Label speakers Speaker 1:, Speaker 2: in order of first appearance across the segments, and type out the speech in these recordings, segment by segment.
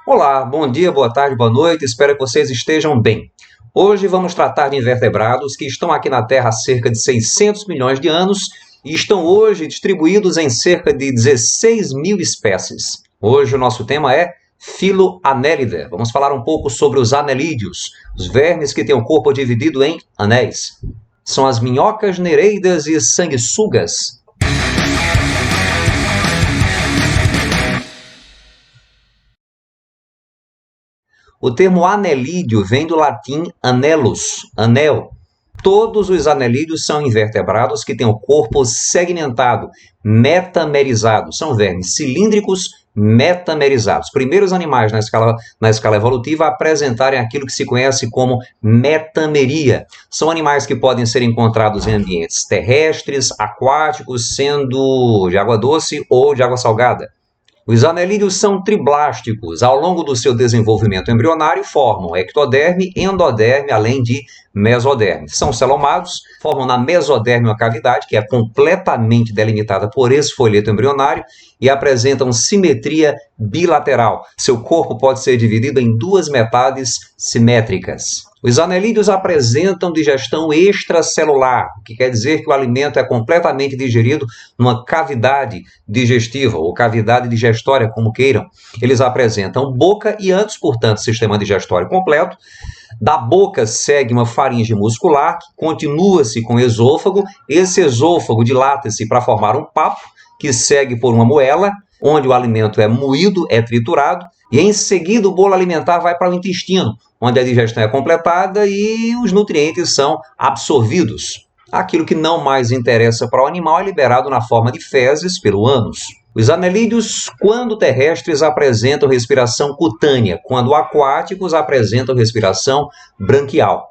Speaker 1: Olá, bom dia, boa tarde, boa noite, espero que vocês estejam bem. Hoje vamos tratar de invertebrados que estão aqui na Terra há cerca de 600 milhões de anos e estão hoje distribuídos em cerca de 16 mil espécies. Hoje o nosso tema é Filoanelida. Vamos falar um pouco sobre os anelídeos, os vermes que têm o corpo dividido em anéis. São as minhocas, nereidas e sanguessugas. O termo anelídeo vem do latim anellus, anel. Todos os anelídeos são invertebrados que têm o corpo segmentado, metamerizado. São vermes cilíndricos metamerizados. Primeiros animais na escala evolutiva a apresentarem aquilo que se conhece como metameria. São animais que podem ser encontrados em ambientes terrestres, aquáticos, sendo de água doce ou de água salgada. Os anelídeos são triblásticos. Ao longo do seu desenvolvimento embrionário, formam ectoderme, endoderme, além de mesoderme. São celomados, formam na mesoderme uma cavidade que é completamente delimitada por esfolheto embrionário e apresentam simetria bilateral. Seu corpo pode ser dividido em duas metades simétricas. Os anelídeos apresentam digestão extracelular, o que quer dizer que o alimento é completamente digerido numa cavidade digestiva, ou cavidade digestória, como queiram. Eles apresentam boca e ânus, portanto, sistema digestório completo. Da boca segue uma faringe muscular, que continua-se com o esôfago. Esse esôfago dilata-se para formar um papo, que segue por uma moela, onde o alimento é moído, é triturado, e em seguida o bolo alimentar vai para o intestino, onde a digestão é completada e os nutrientes são absorvidos. Aquilo que não mais interessa para o animal é liberado na forma de fezes pelo ânus. Os anelídeos, quando terrestres, apresentam respiração cutânea, quando aquáticos, apresentam respiração branquial.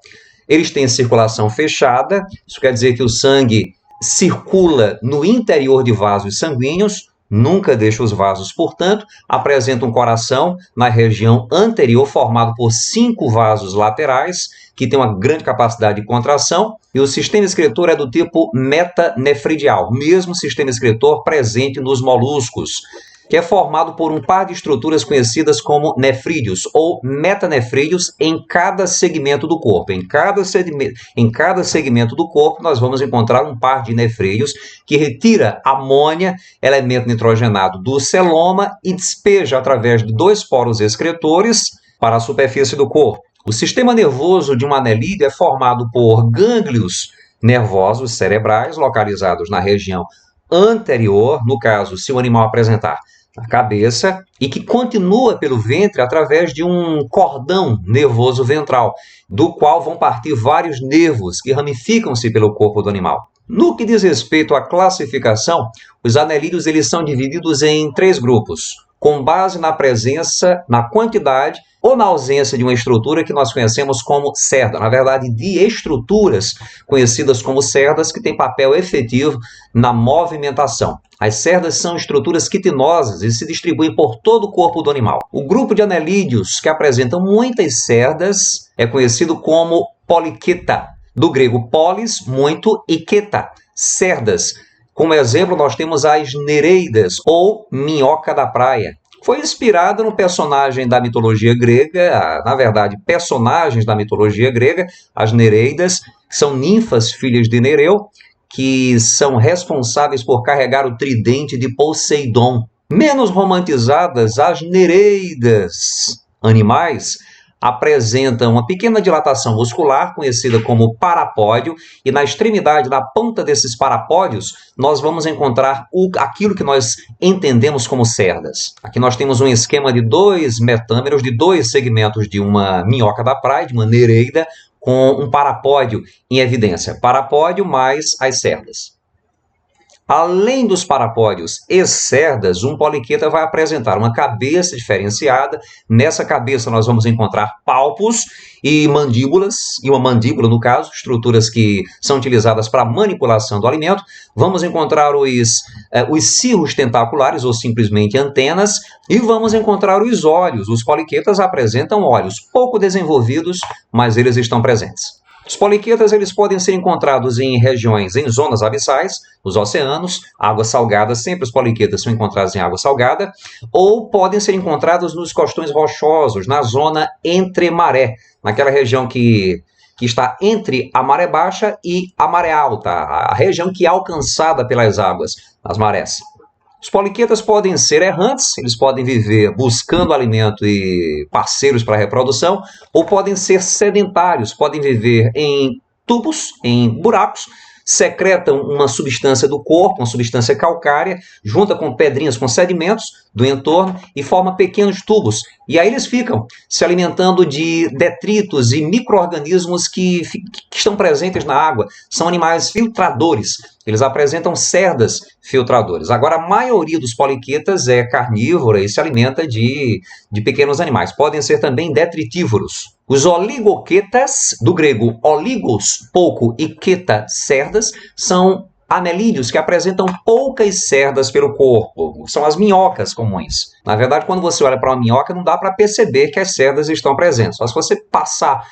Speaker 1: Eles têm circulação fechada, isso quer dizer que o sangue circula no interior de vasos sanguíneos, nunca deixa os vasos, portanto, apresenta um coração na região anterior, formado por 5 vasos laterais, que tem uma grande capacidade de contração, e o sistema excretor é do tipo metanefridial, mesmo sistema excretor presente nos moluscos, que é formado por um par de estruturas conhecidas como nefrídeos, ou metanefrídeos em cada segmento do corpo. Em cada segmento do corpo, nós vamos encontrar um par de nefrídeos que retira amônia, elemento nitrogenado, do celoma e despeja através de 2 poros excretores para a superfície do corpo. O sistema nervoso de um anelídeo é formado por gânglios nervosos cerebrais localizados na região anterior, no caso, se o animal apresentar a cabeça, e que continua pelo ventre através de um cordão nervoso ventral, do qual vão partir vários nervos que ramificam-se pelo corpo do animal. No que diz respeito à classificação, os anelídeos eles são divididos em 3 grupos, com base na presença, na quantidade ou na ausência de uma estrutura que nós conhecemos como cerda, na verdade, de estruturas conhecidas como cerdas que têm papel efetivo na movimentação. As cerdas são estruturas quitinosas e se distribuem por todo o corpo do animal. O grupo de anelídeos que apresentam muitas cerdas é conhecido como poliqueta, do grego polis, muito, e queta, cerdas. Como exemplo, nós temos as nereidas, ou minhoca da praia. Foi inspirada no personagem da mitologia grega, na verdade, personagens da mitologia grega, as nereidas, que são ninfas filhas de Nereu, que são responsáveis por carregar o tridente de Poseidon. Menos romantizadas, as nereidas, animais, apresentam uma pequena dilatação muscular, conhecida como parapódio, e na extremidade, na ponta desses parapódios, nós vamos encontrar aquilo que nós entendemos como cerdas. Aqui nós temos um esquema de 2 metâmeros, de 2 segmentos de uma minhoca da praia, de uma nereida, com um parapódio em evidência. Parapódio mais as cerdas. Além dos parapódios e cerdas, um poliqueta vai apresentar uma cabeça diferenciada. Nessa cabeça nós vamos encontrar palpos e mandíbulas, e uma mandíbula, no caso, estruturas que são utilizadas para a manipulação do alimento. Vamos encontrar os cirros tentaculares, ou simplesmente antenas, e vamos encontrar os olhos. Os poliquetas apresentam olhos pouco desenvolvidos, mas eles estão presentes. Os poliquetas eles podem ser encontrados em regiões, em zonas abissais, nos oceanos, água salgada, sempre os poliquetas são encontrados em água salgada, ou podem ser encontrados nos costões rochosos, na zona entre maré, naquela região que está entre a maré baixa e a maré alta, a região que é alcançada pelas águas, as marés. Os poliquetas podem ser errantes, eles podem viver buscando alimento e parceiros para a reprodução, ou podem ser sedentários, podem viver em tubos, em buracos, secretam uma substância do corpo, uma substância calcária, junta com pedrinhas, com sedimentos do entorno e forma pequenos tubos. E aí eles ficam se alimentando de detritos e micro-organismos que estão presentes na água. São animais filtradores. Eles apresentam cerdas filtradoras. Agora, a maioria dos poliquetas é carnívora e se alimenta de pequenos animais. Podem ser também detritívoros. Os oligoquetas, do grego oligos, pouco, e queta, cerdas, são anelídeos que apresentam poucas cerdas pelo corpo. São as minhocas comuns. Na verdade, quando você olha para uma minhoca, não dá para perceber que as cerdas estão presentes. Só se você passar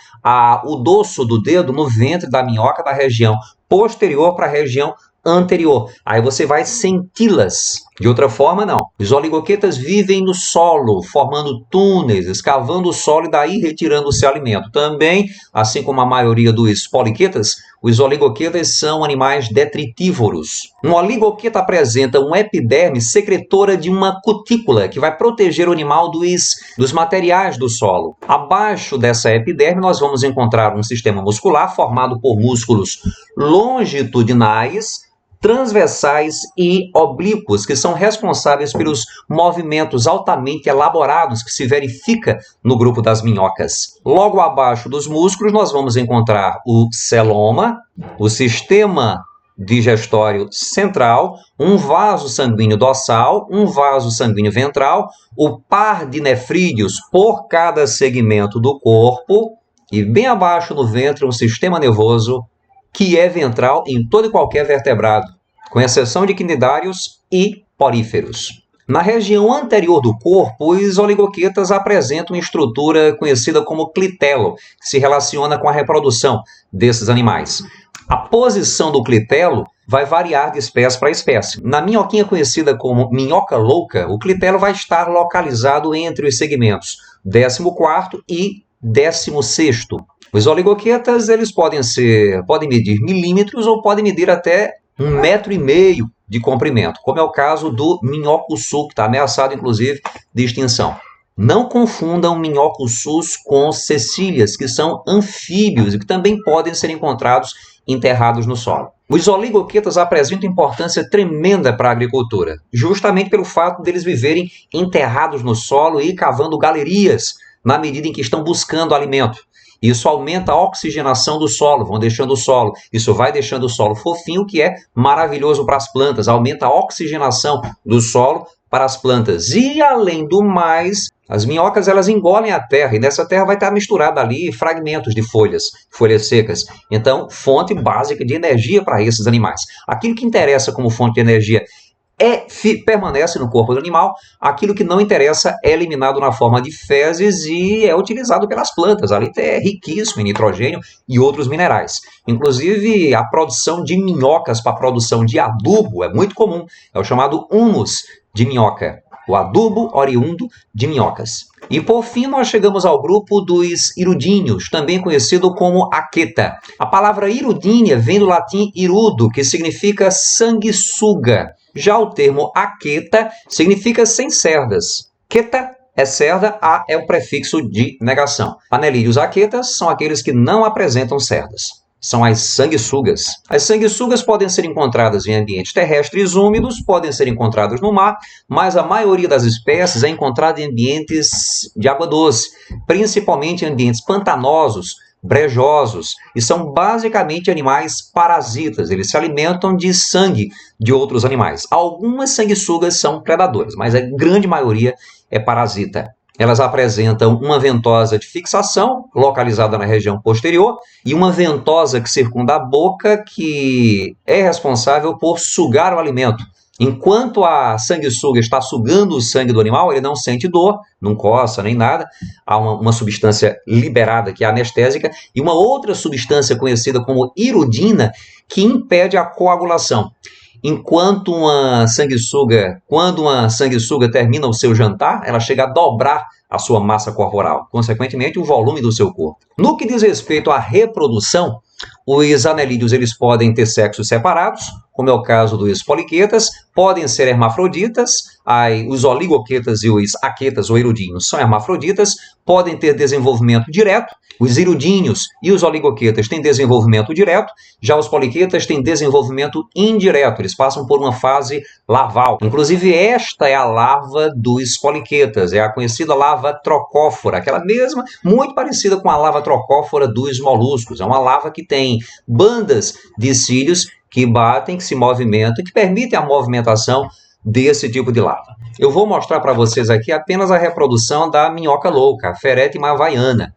Speaker 1: o dorso do dedo no ventre da minhoca da região posterior para a região anterior. Aí você vai senti-las. De outra forma, não. Os oligoquetas vivem no solo, formando túneis, escavando o solo e daí retirando o seu alimento. Também, assim como a maioria dos poliquetas, os oligoquetas são animais detritívoros. Um oligoqueta apresenta uma epiderme secretora de uma cutícula que vai proteger o animal dos materiais do solo. Abaixo dessa epiderme nós vamos encontrar um sistema muscular formado por músculos longitudinais, transversais e oblíquos, que são responsáveis pelos movimentos altamente elaborados que se verifica no grupo das minhocas. Logo abaixo dos músculos, nós vamos encontrar o celoma, o sistema digestório central, um vaso sanguíneo dorsal, um vaso sanguíneo ventral, o par de nefrídeos por cada segmento do corpo, e bem abaixo no ventre, um sistema nervoso que é ventral em todo e qualquer vertebrado, com exceção de quinidários e poríferos. Na região anterior do corpo, os oligoquetas apresentam uma estrutura conhecida como clitelo, que se relaciona com a reprodução desses animais. A posição do clitelo vai variar de espécie para espécie. Na minhoquinha conhecida como minhoca louca, o clitelo vai estar localizado entre os segmentos 14º e 16º. Os oligoquetas eles podem medir milímetros ou podem medir até 1,5 metro de comprimento, como é o caso do minhoco-sul, que está ameaçado, inclusive, de extinção. Não confundam minhocos-sus com cecílias, que são anfíbios e que também podem ser encontrados enterrados no solo. Os oligoquetas apresentam importância tremenda para a agricultura, justamente pelo fato deles viverem enterrados no solo e cavando galerias na medida em que estão buscando alimento. Isso aumenta a oxigenação do solo, isso vai deixando o solo fofinho, que é maravilhoso para as plantas, aumenta a oxigenação do solo para as plantas. E, além do mais, as minhocas elas engolem a terra, e nessa terra vai estar misturada ali fragmentos de folhas secas. Então, fonte básica de energia para esses animais. Aquilo que interessa como fonte de energia permanece no corpo do animal, aquilo que não interessa é eliminado na forma de fezes e é utilizado pelas plantas. Ali é riquíssimo em nitrogênio e outros minerais. Inclusive, a produção de minhocas para a produção de adubo é muito comum. É o chamado humus de minhoca, o adubo oriundo de minhocas. E por fim, nós chegamos ao grupo dos hirudíneos, também conhecido como aqueta. A palavra hirudínea vem do latim irudo, que significa sanguessuga. Já o termo aqueta significa sem cerdas. Queta é cerda, a é o prefixo de negação. Anelídeos aquetas são aqueles que não apresentam cerdas. São as sanguessugas. As sanguessugas podem ser encontradas em ambientes terrestres úmidos, podem ser encontradas no mar, mas a maioria das espécies é encontrada em ambientes de água doce, principalmente em ambientes pantanosos, brejosos, e são basicamente animais parasitas. Eles se alimentam de sangue de outros animais. Algumas sanguessugas são predadoras, mas a grande maioria é parasita. Elas apresentam uma ventosa de fixação, localizada na região posterior, e uma ventosa que circunda a boca, que é responsável por sugar o alimento. Enquanto a sanguessuga está sugando o sangue do animal, ele não sente dor, não coça nem nada. Há uma substância liberada que é anestésica e uma outra substância conhecida como iridina que impede a coagulação. Quando uma sanguessuga termina o seu jantar, ela chega a dobrar a sua massa corporal, consequentemente o volume do seu corpo. No que diz respeito à reprodução, os anelídeos eles podem ter sexos separados, como é o caso dos poliquetas, podem ser hermafroditas, os oligoquetas e os aquetas ou erudinhos são hermafroditas, podem ter desenvolvimento direto, os irudinhos e os oligoquetas têm desenvolvimento direto, já os poliquetas têm desenvolvimento indireto, eles passam por uma fase larval. Inclusive esta é a larva dos poliquetas, é a conhecida larva trocófora, aquela mesma, muito parecida com a larva trocófora dos moluscos, é uma larva que tem bandas de cílios que batem, que se movimentam, que permitem a movimentação desse tipo de larva. Eu vou mostrar para vocês aqui apenas a reprodução da minhoca louca, a Pheretima havaiana,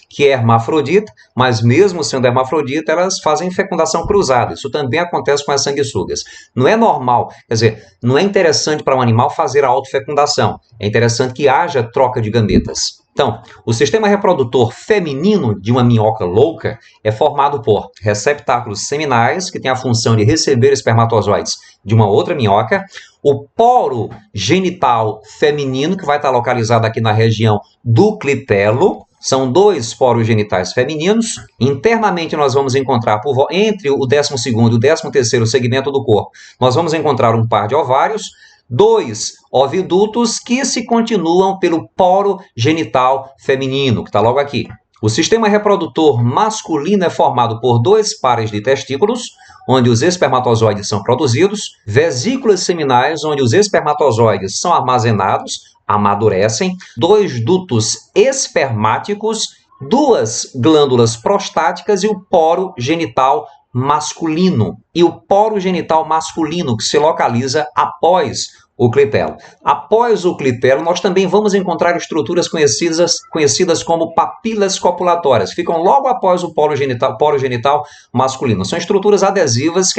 Speaker 1: que é hermafrodita, mas mesmo sendo hermafrodita, elas fazem fecundação cruzada. Isso também acontece com as sanguessugas. Não é normal, quer dizer, não é interessante para um animal fazer a autofecundação. É interessante que haja troca de gametas. Então, o sistema reprodutor feminino de uma minhoca louca é formado por receptáculos seminais, que têm a função de receber espermatozoides de uma outra minhoca, o poro genital feminino, que vai estar localizado aqui na região do clitelo. São 2 poros genitais femininos. Internamente nós vamos encontrar, entre o 12º e o 13º segmento do corpo, nós vamos encontrar um par de ovários, 2 ovidutos que se continuam pelo poro genital feminino, que está logo aqui. O sistema reprodutor masculino é formado por 2 pares de testículos, onde os espermatozoides são produzidos, vesículas seminais, onde os espermatozoides são armazenados, amadurecem, 2 dutos espermáticos, 2 glândulas prostáticas e o poro genital masculino. E o poro genital masculino que se localiza após o clitelo. Após o clitelo, nós também vamos encontrar estruturas conhecidas como papilas copulatórias. Ficam logo após o poro genital masculino. São estruturas adesivas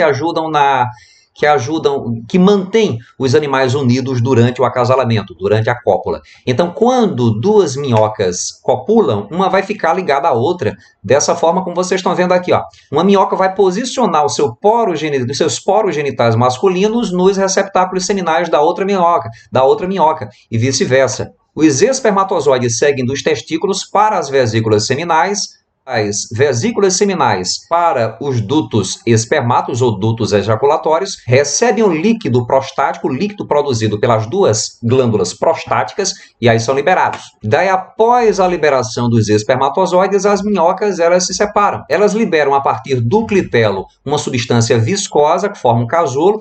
Speaker 1: que mantém os animais unidos durante o acasalamento, durante a cópula. Então, quando 2 minhocas copulam, uma vai ficar ligada à outra, dessa forma como vocês estão vendo aqui. Ó. Uma minhoca vai posicionar os seus poros genitais masculinos nos receptáculos seminais da outra minhoca, e vice-versa. Os espermatozoides seguem dos testículos para as vesículas seminais, as vesículas seminais para os dutos espermatos ou dutos ejaculatórios, recebem o líquido prostático, o líquido produzido pelas 2 glândulas prostáticas, e aí são liberados. Daí, após a liberação dos espermatozoides, as minhocas elas se separam. Elas liberam a partir do clitelo uma substância viscosa que forma um casulo.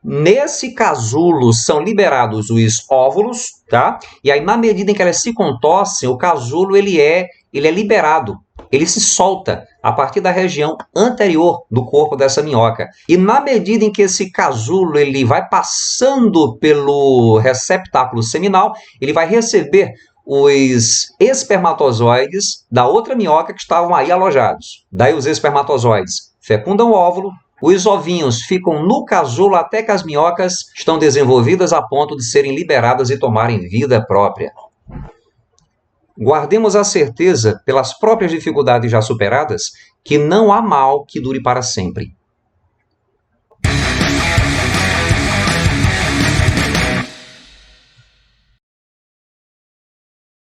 Speaker 1: Nesse casulo são liberados os óvulos, tá? E aí, na medida em que elas se contorcem, o casulo ele é liberado. Ele se solta a partir da região anterior do corpo dessa minhoca. E na medida em que esse casulo ele vai passando pelo receptáculo seminal, ele vai receber os espermatozoides da outra minhoca que estavam aí alojados. Daí os espermatozoides fecundam o óvulo, os ovinhos ficam no casulo até que as minhocas estão desenvolvidas a ponto de serem liberadas e tomarem vida própria. Guardemos a certeza, pelas próprias dificuldades já superadas, que não há mal que dure para sempre.